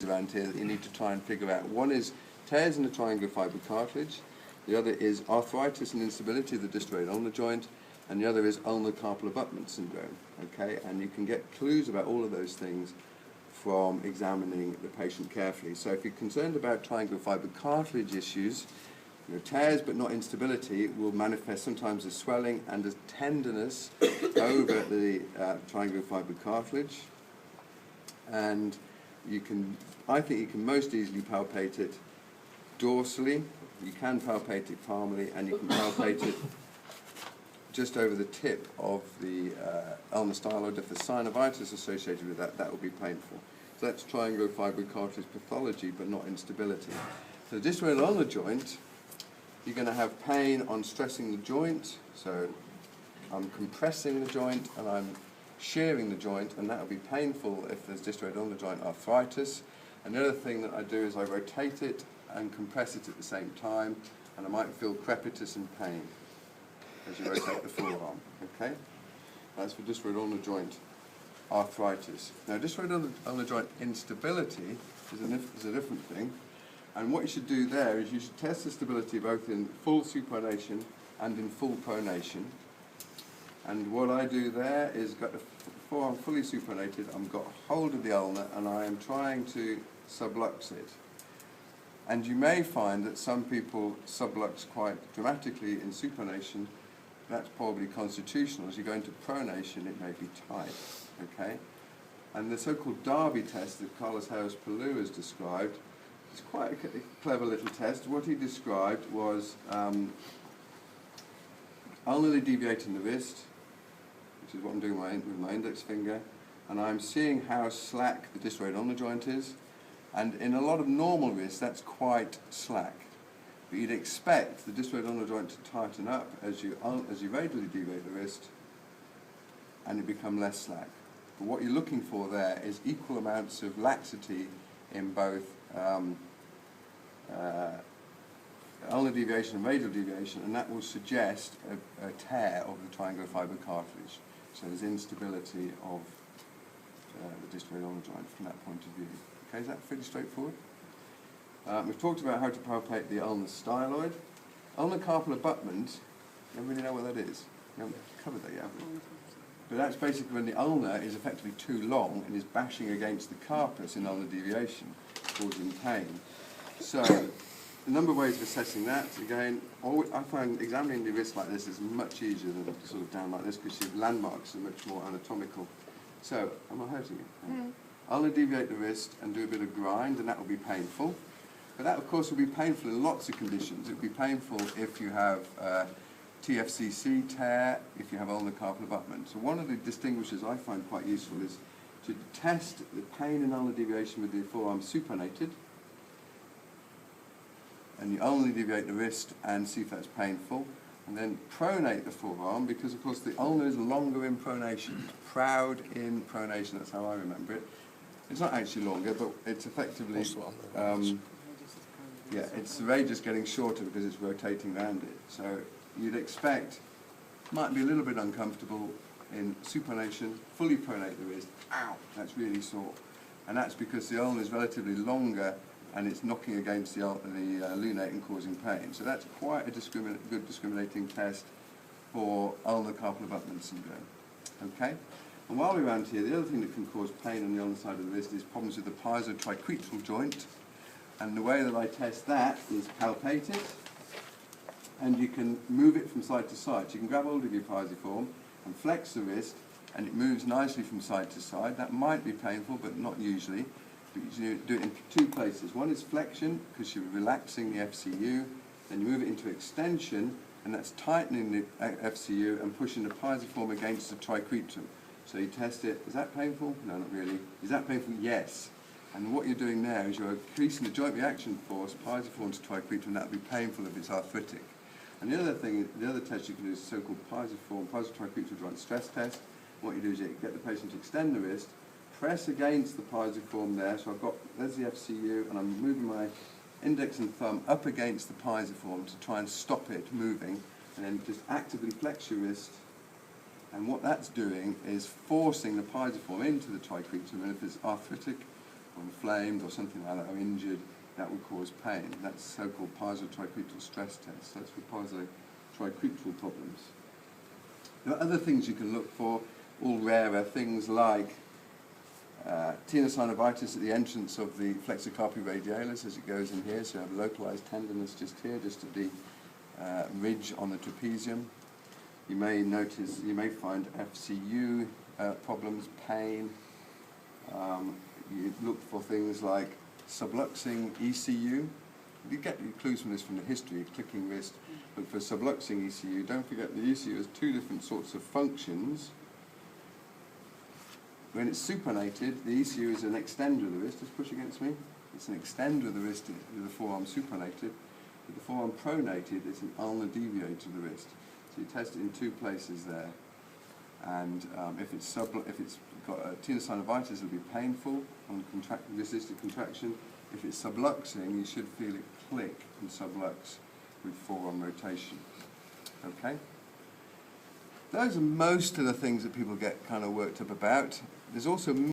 around here that you need to try and figure out. One is tears in the triangular fibre cartilage, the other is arthritis and instability of the distal ulnar joint, and the other is ulnar carpal abutment syndrome. Okay, and you can get clues about all of those things from examining the patient carefully. So if you're concerned about triangular fibre cartilage issues, tears but not instability will manifest sometimes as swelling and as tenderness over the triangular fibre cartilage. And I think you can most easily palpate it dorsally, you can palpate it palmally, and you can palpate it just over the tip of the ulnar styloid. If there's synovitis associated with that, that will be painful. So that's triangular fibre cartilage pathology, but not instability. So the distal ulnar joint, you're going to have pain on stressing the joint. So I'm compressing the joint and I'm shearing the joint, and that will be painful if there's distal ulnar joint arthritis. And the other thing that I do is I rotate it and compress it at the same time, and I might feel crepitus and pain as you rotate the forearm. Okay? That's for distal ulnar joint arthritis. Now, distal ulnar joint instability is a different thing, and what you should do there is you should test the stability both in full supination and in full pronation. And what I do there is, before I'm fully supinated, I've got hold of the ulna and I am trying to sublux it. And you may find that some people sublux quite dramatically in supination. That's probably constitutional. As you go into pronation, it may be tight. Okay? And the so-called Darby test that Carlos Harris-Pellew has described is quite a clever little test. What he described was ulnarly deviating the wrist, which is what I'm doing with my index finger, and I'm seeing how slack the distal ulnar joint is. And in a lot of normal wrists, that's quite slack. But you'd expect the distal ulnar joint to tighten up as you radially deviate the wrist, and it become less slack. But what you're looking for there is equal amounts of laxity in both ulnar deviation and radial deviation, and that will suggest a tear of the triangular fibre cartilage. So there's instability of the distal ulnar joint from that point of view. Okay, is that pretty straightforward? We've talked about how to palpate the ulnar styloid. Ulnar carpal abutment, you don't really know what that is. You haven't covered that yet, have we? But that's basically when the ulna is effectively too long and is bashing against the carpus in ulnar deviation, causing pain. So, a number of ways of assessing that. Again, I find examining the wrist like this is much easier than sort of down like this, because your landmarks are much more anatomical. So, am I hurting you? Mm. Ulnar deviate the wrist and do a bit of grind, and that will be painful. But that, of course, will be painful in lots of conditions. It will be painful if you have TFCC tear, if you have ulnar carpal abutment. So one of the distinguishers I find quite useful is to test the pain in ulnar deviation with the forearm supinated, and you only deviate the wrist and see if that's painful, and then pronate the forearm, because of course the ulnar is longer in pronation. Proud in pronation, that's how I remember it. It's not actually longer, but it's effectively, it's the radius getting shorter because it's rotating around it. So you'd expect, might be a little bit uncomfortable in supination, fully pronate the wrist, ow, that's really sore. And that's because the ulna is relatively longer and it's knocking against the lunate and causing pain. So that's quite a good discriminating test for ulnar carpal abutment syndrome. Okay? And while we're around here, the other thing that can cause pain on the ulnar side of the wrist is problems with the piezotriquetral joint. And the way that I test that is palpate it, and you can move it from side to side. So you can grab hold of your piezoform and flex the wrist, and it moves nicely from side to side. That might be painful, but not usually. But you do it in two places. One is flexion, because you're relaxing the FCU. Then you move it into extension, and that's tightening the FCU and pushing the piezoform against the triquetrum. So you test it. Is that painful? No, not really. Is that painful? Yes. And what you're doing there is you're increasing the joint reaction force, piezoform to triquetrum, and that will be painful if it's arthritic. And the other test you can do is a so-called piezotriquetral joint stress test. What you do is you get the patient to extend the wrist, press against the piezoform there. So there's the FCU, and I'm moving my index and thumb up against the piezoform to try and stop it moving, and then just actively flex your wrist. And what that's doing is forcing the piezoform into the triquetrum, and if it's arthritic or inflamed or something like that, or injured, that would cause pain. That's so-called triquetral stress test. That's for triquetral problems. There are other things you can look for, all rarer, things like tenosynovitis at the entrance of the flexor carpi radialis as it goes in here, so you have localized tenderness just here, just at the ridge on the trapezium. You may notice, you may find FCU problems, pain. You look for things like subluxing ECU. You get clues from this from the history, clicking wrist. Look for subluxing ECU. Don't forget the ECU has two different sorts of functions. When it's supinated, the ECU is an extender of the wrist. Just push against me. It's an extender of the wrist with the forearm supinated. With the forearm pronated, it's an ulnar deviator of the wrist. So you test it in two places there. And if it's got a tenosynovitis, it'll be painful on resisted contraction. If it's subluxing, you should feel it click and sublux with forearm rotation. Okay? Those are most of the things that people get kind of worked up about. There's also